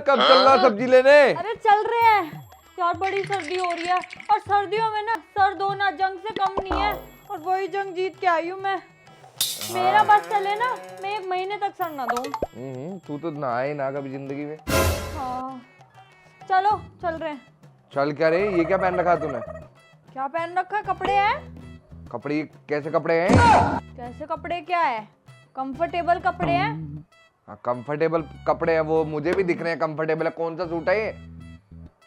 कब चल रहा सब्जी लेने? अरे चल रहे हैं यार, बड़ी सर्दी हो रही है और सर्दियों में ना सर होना जंग से कम नहीं है, और वही जंग जीत के आई हूँ मैं। मेरा बस चले ना, मैं 1 महीने तक सर ना दूं। तू तो नहाए ना कभी जिंदगी में। हाँ चलो चल रहे हैं। चल क्या रे, ये क्या पहन रखा तूने? क्या पहन रखा है? कपड़े हैं। कपड़े? कैसे कपड़े हैं? कैसे कपड़े क्या है? कंफर्टेबल कपड़े हैं। हाँ कंफर्टेबल कपड़े हैं, वो मुझे भी दिख रहे हैं कंफर्टेबल है। कौन सा सूट है ये?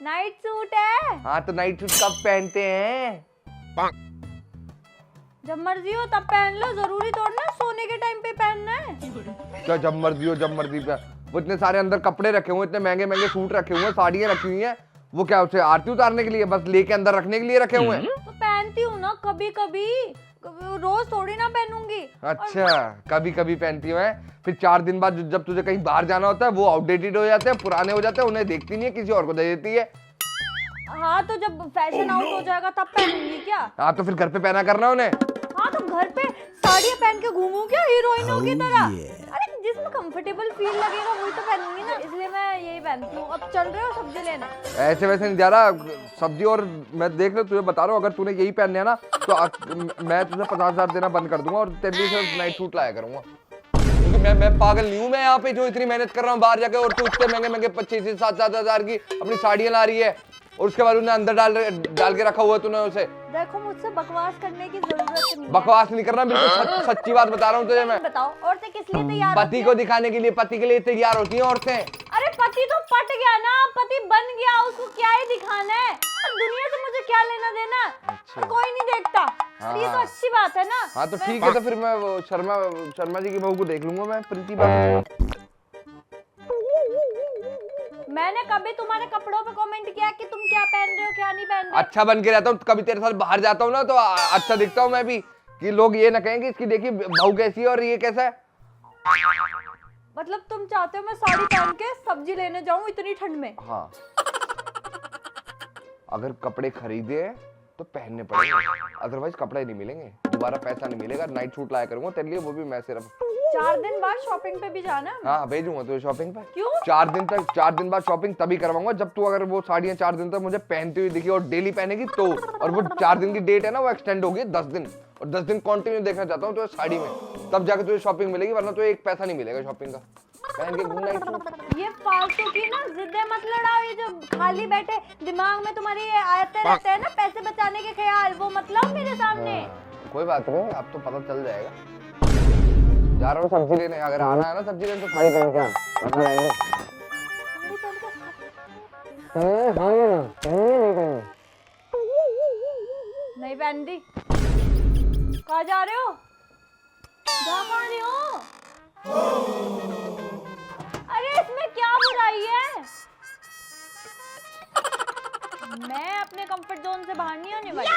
नाइट सूट है। हाँ तो नाइट सूट कब पहनते हैं? जब मर्जी हो तब पहन लो, जरूरी थोड़ी ना सोने के टाइम पे पहनना है। क्या जब मर्जी हो जब मर्जी पे? वो इतने सारे अंदर कपड़े रखे हुए, इतने महंगे महंगे सूट रखे हुए, साड़ियाँ रखी हुई हैं, वो क्या उसे आरती उतारने के लिए बस लेके अंदर रखने के लिए रखे हुए हैं? तो पहनती हूँ ना कभी कभी, रोज थोड़ी ना पहनूंगी। अच्छा कभी कभी पहनती हूँ है? फिर 4 दिन बाद जब तुझे कहीं बाहर जाना होता है वो आउटडेटेड हो जाते हैं, पुराने हो जाते हैं, उन्हें देखती नहीं है, किसी और को दे देती है। हाँ तो जब फैशन आउट हो जाएगा तब पहनूंगी क्या? हाँ तो फिर घर पे पहना करना उन्हें। हाँ तो घर पे साड़ियाँ पहन के घूमूं क्या हीरोइनों की तरह? अरे जिसमें कंफर्टेबल फील लगेगा वही तो पहनूंगी ना, इसलिए मैं यही पहनती हूँ। अब चल रहे हो सब्जी लेने? ऐसे वैसे नहीं जा रहा सब्जी, और मैं देख लो तुझे बता रहा हूँ, अगर तूने यही पहनने है ना तो मैं तुझे 50,000 देना बंद कर दूंगा और तेरे लिए सिर्फ नाइट सूट लाया करूंगा। क्योंकि मैं पागल नहीं हूँ, मैं यहाँ पे जो इतनी मेहनत कर रहा हूँ बाहर जाके, और तू इतने महंगे महंगे 25-7 हजार की अपनी साड़ियाँ ला रही है, और उसके बाद उन्हें अंदर डाल के रखा हुआ है तूने उसे। देखो मुझसे बकवास करने की जरूरत नहीं है। बकवास नहीं करना, बिल्कुल सच्ची बात बता रहा हूँ तुझे मैं। बताओ औरतें किस लिए तैयार? पति को दिखाने के लिए, पति के लिए तैयार होती हैं औरतें। अरे पति तो पट गया ना, पति बन गया, उसको क्या ही दिखाना है? दुनिया से मुझे क्या लेना देना? अच्छा। कोई नहीं देखता। हाँ, ये तो अच्छी बात है ना। हाँ तो ठीक है, तो फिर मैं वो शर्मा जी की बहू को देख लूंगा मैं, प्रीति बहू। मैंने कभी तुम्हारे कपड़ों पे कमेंट किया कि तुम क्या पहन रहे हो क्या नहीं पहन रहे? अच्छा बन के रहता हूँ, कभी तेरे साथ बाहर जाता हूँ ना तो अच्छा दिखता हूँ मैं भी, कि लोग ये ना कहेंगे इसकी देखिए बहू कैसी है और ये कैसा है। मतलब तुम चाहते हो मैं साड़ी पहन के सब्जी लेने जाऊं इतनी ठंड में? हाँ अगर कपड़े खरीदे तो पहनने पड़ेंगे, अदरवाइज कपड़े नहीं मिलेंगे, दोबारा पैसा नहीं मिलेगा। नाइट सूट लाया करूंगा तेरे लिए, वो भी मैं सिर्फ। 4 दिन बाद शॉपिंग पे भी जाना है? हाँ भेजूंगा तुझे शॉपिंग पे। क्यों? 4 दिन बाद शॉपिंग तभी करवाऊंगा जब तू अगर वो साड़ियाँ 4 दिन तक मुझे पहनती हुई दिखी और डेली पहनेगी तो। और वो 4 दिन की डेट है ना वो एक्सटेंड होगी 10 दिन, और 10 दिन कंटिन्यू देखना चाहता हूँ तो साड़ी में, तब जाकर तुझे शॉपिंग मिलेगी, वरना तो एक पैसा नहीं मिलेगा शॉपिंग का। पहन के घूमना ही। ये फालतू की ना जिद्दें मत लड़ाओ, ये जो खाली बैठे दिमाग में तुम्हारी ये आयतें रहते हैं ना पैसे बचाने के ख्याल, वो मत लाओ मेरे सामने। कोई बात नहीं, अब तो पता चल जाएगा। जा रहा हूँ सब्जी लेने, अगर आना है ना सब्जी लेने तो साड़ी पहन के नहीं पहन दी। कहाँ जा रहे हो? जा कहाँ रहे हो? अरे इसमें क्या बुराई है? मैं अपने कंफर्ट जोन से बाहर नहीं होने वाली।